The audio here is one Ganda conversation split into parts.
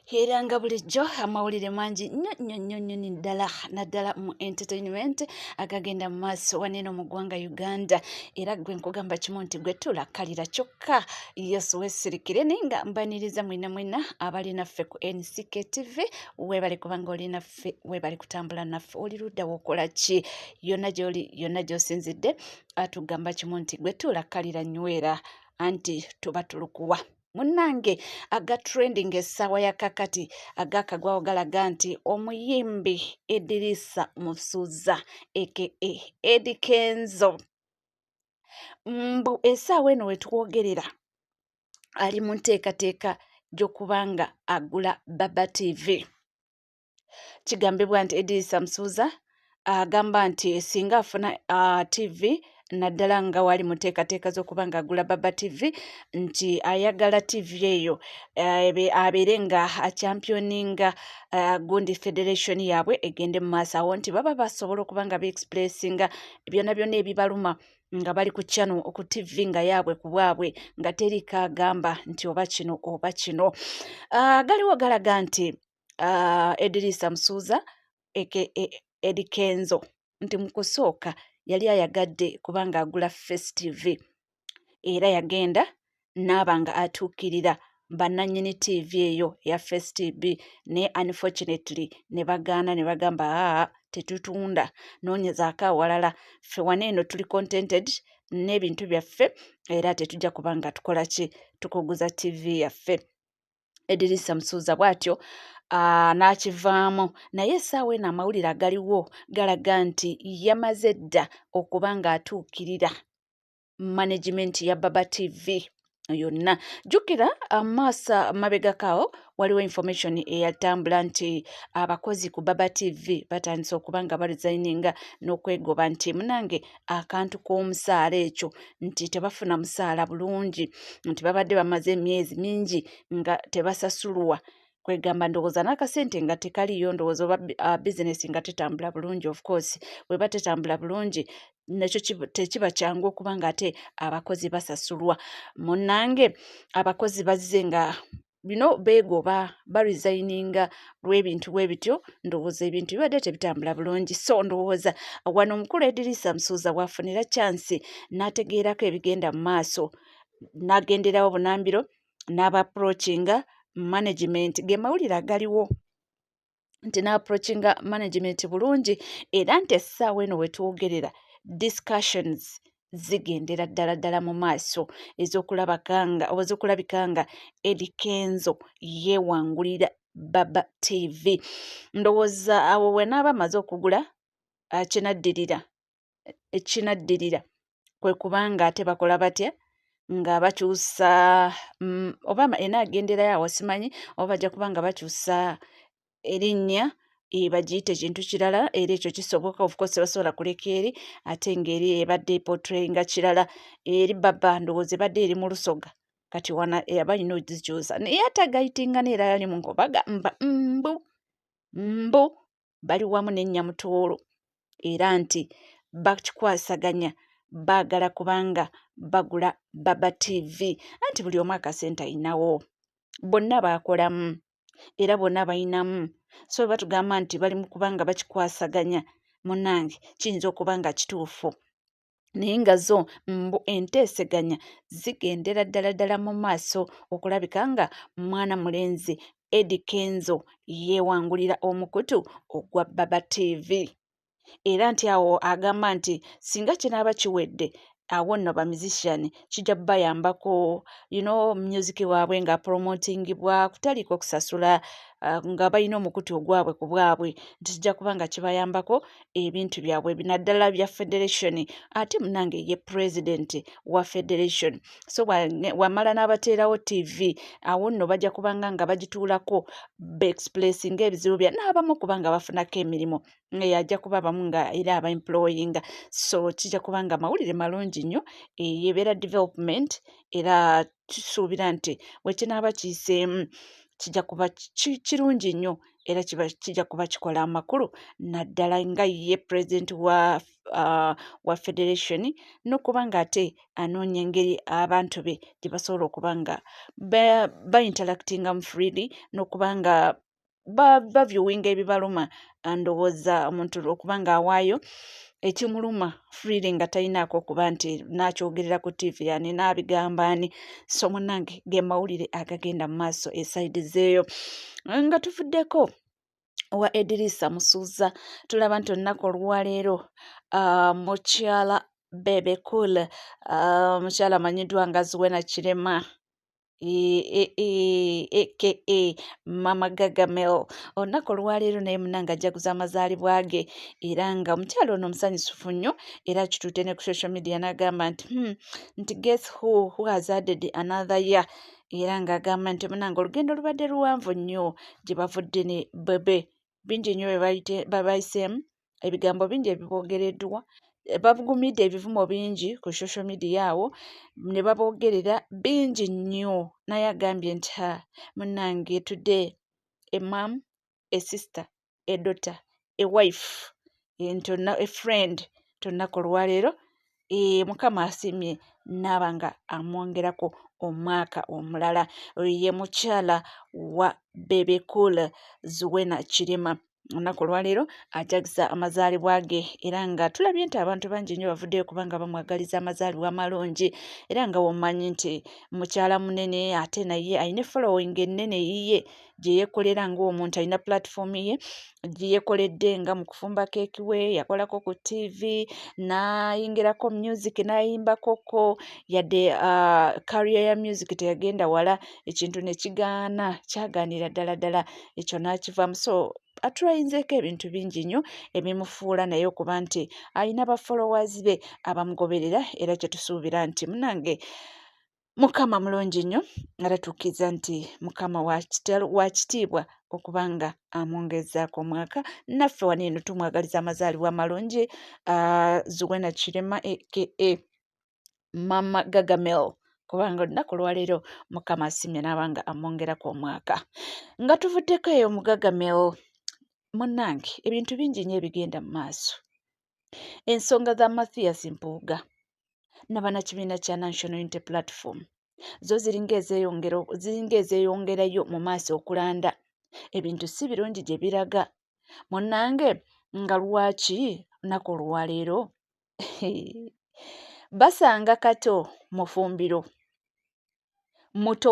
Era nga bulijjo amawulire mangi nnyo ddala naddala mu entertainment agagenda mu maaso waneeno mu ggwanga Uganda. Era gwe nkugamba kimu nti gwe tulakkalira kyokka yesu weesirikire naye nga mbaniriza mwena abali naffe ku NCK TV weebale kubanga oli naffe, weebale kutambula naffe, oli ludda wokola ki yonna gy'oli yonna gy'osinzidde atugamba kimu nti gwe tulakkalira nywera anti tuba tulukuwa. Munnange aga trending essaawa ya kakati Agakagwawo galaga nti omuyimbi Eddy Musuuza aka Eddy Kenzo mbu essaawa eno wetwogerera ali mu nteekateeka gy'okubanga agula Baba TV. Kigambibwa nti Eddy Musuuza agamba nti singa afuna TV naddala nga wali mu nteekateeka z'okuba ng'agula Baba TV nti ayagala TV eyo abeere nga achampioninga gundi federation yaabwe egende mu maaso awo nti baba basobola okuba nga beexpressinga byonna ebibaluma nga bali ku channel ku TV nga yaabwe ku bwabwe nga teri kaagamba nti oba kino oba kino. Galiwo galaga nti Eddy Musuuza aka Eddy Kenzo nti mu kusooka yali ayagadde kubanga agula Face TV era yagenda n'aba nga atuukirira bannannyini TV eyo ya Face TV ne unfortunately ne bagaana ne bagamba tetutunda noonyezaako awalala ffe waneeno tuli contented n'ebintu byaffe era tetujja kubanga tukola ki tukuguza TV yaffe. Eddy Musuuza bw'atyo n'akivaamu naye essaawa eno amawulire agaliwo galaga nti yamaze dda okuba ng'atuukirira management ya Baba TV yonna. Jjukira amaaso mabegakaawo waliwo information eyatambula nti abakozi ku Baba TV batandise okuba nga baresigninga n'okwegoba nti munange akantu k'omusaala ekyo nti tebafuna musaala bulungi nti babadde bamaze emyezi mingi nga tebasasulwa kwegamba ndowooza n'akasente nga tekaliyo ndowooza oba bizinesi nga tetambula bulungi. Of course weba tetambula bulungi nakyo tekiba kyangu okuba nga ate abakozi basasulwa. Munnange abakozi bazze nga bino beegoba baresigninga lw'ebintu bwe bityo ndowooza ebintu bibadde tebitambula bulungi. So ndowooza wano omukulu Eddy Musuuza bwafunira chance n'ategeerako ebigenda mu maaso n'agenderawo bunambiro n'aba-approachinga management ge mawulire agaliwo nti n'approachinga management bulungi era nti essaawa eno wetwogerera discussions zigendera ddala mu maaso ez'okulabika nga Eddy Kenzo yeewangulira Baba TV. Ndowooza awo we naaba amaze okugula ekinaddirira kwe kubanga ate bakola batya nga bakyusa oba enaagenderayo awo simanyi oba bajja kuba nga bakyusa erinnya bagiyite kintu kirala era ekyo kisoboka. Of course basobola kuleka eri ate ngeri ebadde portrayinga kirala eri Baba ndowooza ebadde eri mu lusoga kati wana balina ogikyusa naye atagayitinga neera yali mu nko bagamba mbu bali wamu n'ennyamutoolo era nti bakikwasaganya baagala kubanga bagula Baba TV anti buli omu akasente ayinawo bonna baakolamu era bonna bayinamu. So batugamba nti bali mu kubanga bakikwasaganya munnange kiyinza okuba nga kituufu naye nga zo mbu enteeseganya zigendera ddala mu maaso okulabika nga mwana mulenzi Eddy Kenzo yeewangulira omukutu ogwa Baba TV era nti awo agamba nti singa kinaaba kiwedde awo nno ba musician kijja bayambako music waabwe nga promotingibwa kutaliiko kusasula nga balina omukutu ogwabwe ku bwabwe nti kijja kuba nga kibayambako ebintu byabwe binaddala bya federation ate munange ye president wa federation. So wamala n'abateerawo TV awo nno bajja kubanga nga bagituulako beexpressinga ebizibu bya n'abamu okuba nga bafunako emirimu ajja kuba abamu nga era aba-employinga. So kijja kuba nga mawulire malungi nnyo yebeera development era kisuubira nti wekinaaba kiyiseemu kijja kuba kirungi nnyo era kijja kuba kikola amakulu naddala nga ye president wa federation n'okuba nga ate anoonya engeri abantu be gye basobola okuba nga ba-interactinga mu freely n'okuba nga baviewinga ebibaluma ndowooza omuntu okuba nga awaayo ekimuluma freely nga talinaako okuba nti n'akyogerera ku TV ani n'abigamba ani. So munnange ge mawulire agagenda mu maaso esayidi zeeyo. Nga tuvuddeko wa Eddy Musuuza tulaba nti olunaku olwaleero mukyala Bebe mukyala amanyiddwa nga Zuena Kirema aka Mama Gagamel olunaku olwaleero naye munnange ajaguza amazaalibwa ge era nga omukyala ono omusanyusufu nnyo era kituute ne ku social media n'agamba nti guess who has added another year era ng'agamba nti munnange olugendo lubadde luwanvu nnyo gye bavudde ne Bebe bingi nnyo babayiseemu ebigambo bingi ebiboogereddwa babugumidde ebivumo bingi ku social media awo ne baboogerera bingi nnyo naye agambye nti munnange today a mom, a sister, a daughter, a wife, a friend tolunaku olwaleero Mukama asiimye n'aba nga amwongerako omwaka omulala. Ye mukyala wa Bebe Zuena Kirema olunaku olwaleero ajaguza amazaalibwa ge era nga tulabye nti abantu bangi nnyo bavuddeyo kubanga bamwagaliza amazaalibwa amalungi era nga womanyi nti mukyala munene ate naye ayina following ennene yiye gye yeekolera ng'omuntu alina platform ye gye yeekoledde nga mu kufumba keeki we yakolako ku TV n'ayingirako music n'ayimbakoko yadde career ya music teyagenda wala ekintu ne kyagaanira ddala ekyo n'akivaamu. So atulayizeeko ebintu bingi nnyo ebimufuula naye okuba nti alina ba followers be abamugoberera era kye tusuubira nti munnange Mukama mulungi nnyo aratuukiza nti Mukama wa kitiibwa okuba nga amwongezaako omwaka naffe wano eno tumwagaliza amazaalibwa amalungi Zuena Kirema aka Mama Gagamel kubanga olunaku olwaleero Mukama asiimye n'aba nga amwongerako omwaka. Nga tuvuddeko eyo mu Gagamel munnange ebintu bingi nnyo ebigenda mu maaso. Ensonga za Mpuuga n'abannakibiina kya National Unity Platform zo ziringa ezeeyongerayo mu maaso okulanda ebintu si birungi gye biraga munnange nga lwaki lunaku olwaleero basanga kato mu ffumbiro muto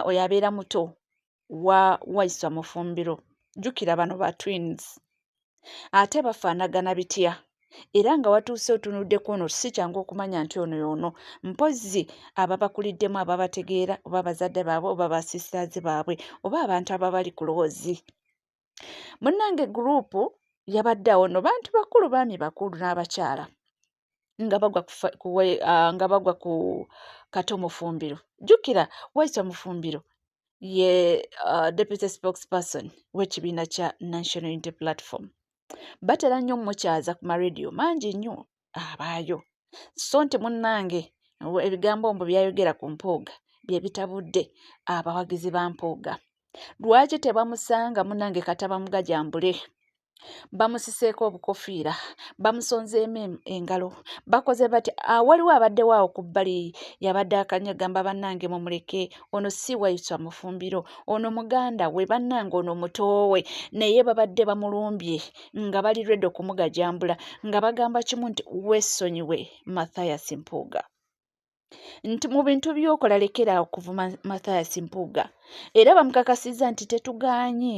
oyo abeera muto wa Waiswa mu ffumbiro jjukira bano ba twins ate bafaanagana bitya era nga watuuse otunuddeko ono si kyangu okumanya nti ono y'ono mpozzi ababakuliddemu ababategeera oba bazadde baabwe oba basistaazi baabwe oba abantu ababali ku loozi. Munnange guruupu yabadde awo no bantu bakulu baami bakulu n'abakyala nga bagwa ku kato mu ffumbiro. Jjukira Waiswa mu ffumbiro ye deputy spokesperson w'ekibiina kya National Unity Platform. Batera nnyo mukyaza ku marediyo mangi nnyo abaayo so nti munnange ebigambo mbu byayogera ku Mpuuga bye bitabudde abawagizi ba Mpuuga. Lwaki tebamusanga munnange kataba mugajambule bamusiseeko obukofiira bamusonzeemu engalo bakoze bati waliwo abaddewo awo ku bbali yabadde akanyagamba bannange mumuleke ono si Waiswa mu ffumbiro ono muganda we bannange ono mutoowe naye babadde bamulumbye nga bali ready okumugajambula nga bagamba kimu nti weesonyiwe Mathias Mpuuga nti mu bintu by'okola lekera okuvuma Mathias Mpuuga era bamukakasizza nti tetugaanye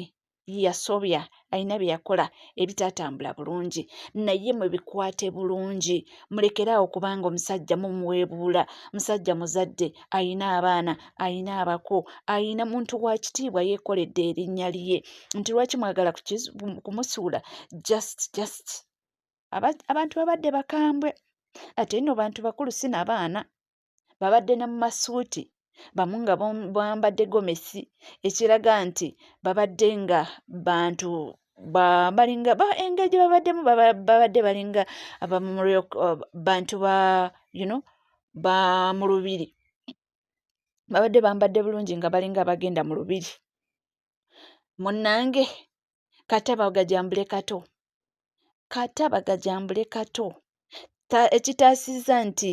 yasobya alina bye yakola ebitatambula bulungi naye mwe bikwate bulungi mulekeraawo kubanga omusajja mumuweebuula musajja muzadde ayina abaana ayina abako ayina muntu wa kitiibwa yeekoledde erinnya lye nti lwaki mwagala kumusuula just abantu babadde bakambwe ate nno bantu bakulu si n'abaana babadde ne mu masuuti bamu nga bambadde gomesi ekiraga nti babadde nga bantu balinga engeri gye babaddemu babadde balinga bantu ba mu lubiri babadde bambadde bulungi nga balinga abagenda mu lubiri munnange katabagajambule kato ekitaasiza nti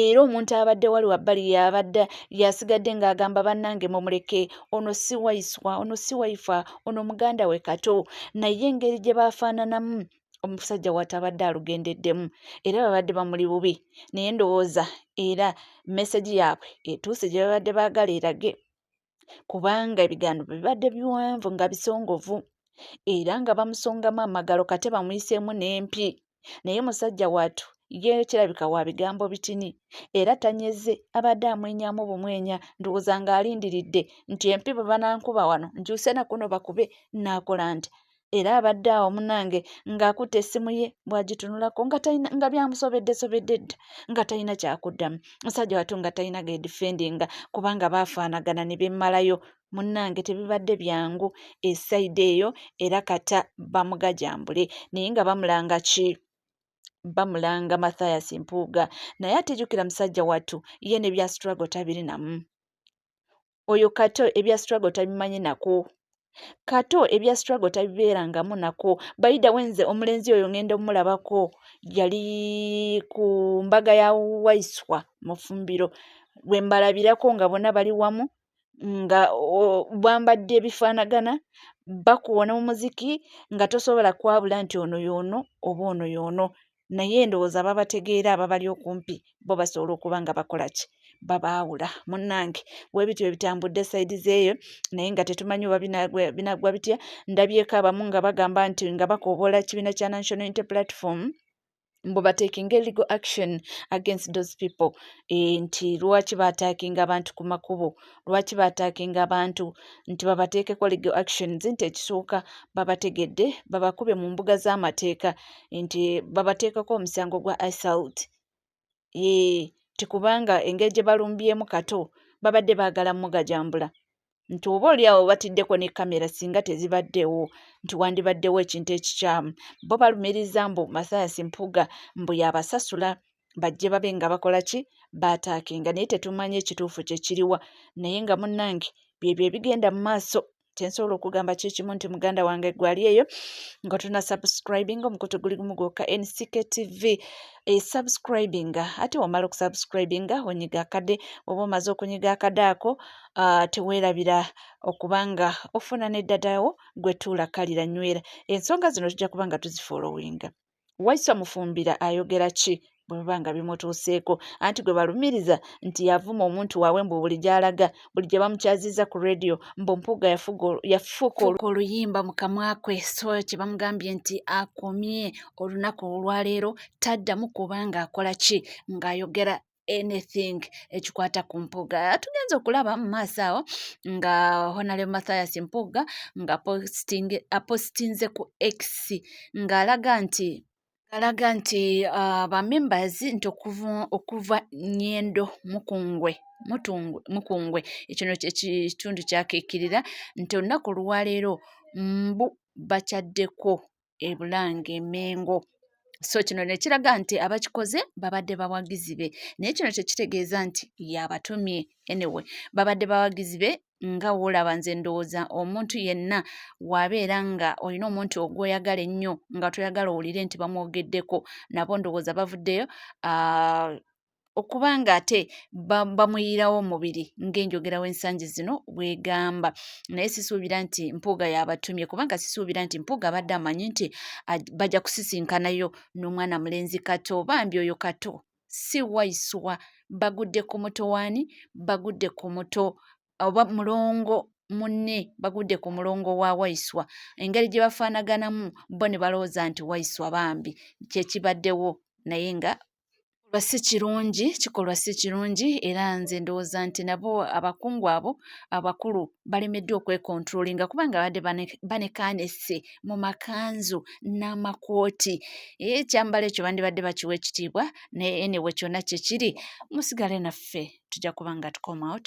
era omuntu abadde wali wabbali yabadde yasigadde ng'agamba bannange mumuleke ono si waiswa ono si waifa ono muganda we kato naye engeri gye baafaananamu omusajja watabadde alugendeddemu era babadde bamuli bubi naye ndowooza era meseji yaabwe etuuse gye babadde baagala erage kubanga ebigambo bibadde biwanvu nga bisongovu era nga bamusongamu amagalo kate bamuyiseemu n'empi naye musajja watu ye kirabika wa bigambo bitini era tanyeze abadde amwenyamu bumwenya ndowooza ng'alindiridde nti empi bwe banankuba wano nkyuse nakuno bakube naakola nti era abadde awo munange ng'akutte essimu ye bw'agitunulako nga byamusobedde dda nga talina kyakuddamu musajja watu nga talina gedifendinga kubanga baafaanagana ne bemmalayo munnange tebibadde byangu esayidi eyo era kata bamugajambule naye nga bamulanga ki bamulanga Mathias Mpuuga naye atejjukira musajja watu ye ne bya struggle tabiri namu oyo kato ebya struggle tabimanyi nako kato ebya struggle tabibeerangamu nako bayida wenze omulenzi oyo ngenda omulabako yali ku mbaga ya waiswa mu ffumbiro bwe mbalabirako nga bonna bali wamu nga bambadde ebifaanagana bakuwona mu muziki nga tosobola kwabula nti ono y'ono oba ono y'ono naye ndowooza babategeera ababali okumpi bo basobola okuba nga bakola ki babaawula munnange bwe bityo ebitambudde sayidi zeeyo naye nga tetumanyi oba binaggwa bitya ndabyeko abamu nga bagamba nti nga bakooboola ekibiina kya National Unity Platform mbu bateekinga legal action against those people nti lwaki baataakinga abantu ku makubo lwaki baataakinga abantu nti babateekeko legal actions nti ekisooka babategedde babakube mu mbuga z'amateeka nti babateekako omusango gwa assault tikubanga engeri gye balumbyemu kato babadde baagala mugajambula nti oba oliawo batiddeko ne kamera singa tezibaddewo nti wandibaddewo ekintu ekikyamu bo balumiriza mbu Mathias Mpuuga mbu yabasasula bajje babe nga bakola ki baataakinga naye tetumanyi ekituufu kye kiriwa naye nga munnange byebyo ebigenda mu maaso kyensobola okugamba kikimu nti muganda wange gwali eyo nga tuna subscribing omukutu guli gumu gwokka NCKTV subscribinga ate wamala okusubscribinga onyiga akadde oba omaze okunyiga akadde ako teweerabira okubanga ofuna neddadawo gwe tuula kalira nywera ensonga zino tujja kubanga tuzifollowinga waiswa mufumbira ayogera ki bwe biba nga bimutuuseeko anti gwe balumiriza nti yavuma omuntu waabwe mbu buli gy'alaga buli gye bamukyaziza ku radio mbu Mpuuga yafuuka oluyimba mu kamwa kwe so kye bamugambye nti akomye olunaku olwaleero taddamu kubanga akola ki ng'ayogera anything ekikwata ku Mpuuga tugenza okulaba mu maaso awo nga Honorable Mathias Mpuuga nga apostinze ku X ng'alaga nti bamembers nti okuva Nyendo Mukungwe ekino kyekitundu kyakiikirira nti olunaku olwaleero mbu bakyaddeko eBulange Mengo so kino nekiraga nti abakikoze babadde bawagizi be naye kino tekitegeeza nti yabatumye anyway babadde bawagizi be nga woolaba nze ndowooza omuntu yenna waabeera nga olina omuntu ogwoyagala ennyo nga toyagala owulire nti bamwogeddeko nabo ndowooza bavuddeyo okubanga ate bamuyirawo omubiri ng'enjogera w'ensangi zino bwegamba naye sisuubira nti Mpuuga yabatumye kubanga sisuubira nti Mpuuga abadde amanyi nti bajja kusisinkanayo n'omwana mulenzi kato bambi oyo kato si waiswa bagudde ku muto waani bagudde ku muto oba mulongo munne bagudde ku mulongo wa waiswa engeri gye bafaanaganamu bo ne balowooza nti waiswa bambi kyekibaddewo naye nga kikolwa si kirungi era nze ndowooza nti nabo abakungu abo abakulu balemeddwa okwekontrolinga kubanga badde banekanese mu makanzu n'amakooti ekyambalo ekyo bandibadde bakiwa ekitiibwa naye anyway kyonna kyekiri musigale naffe tujja kuba nga tukomawo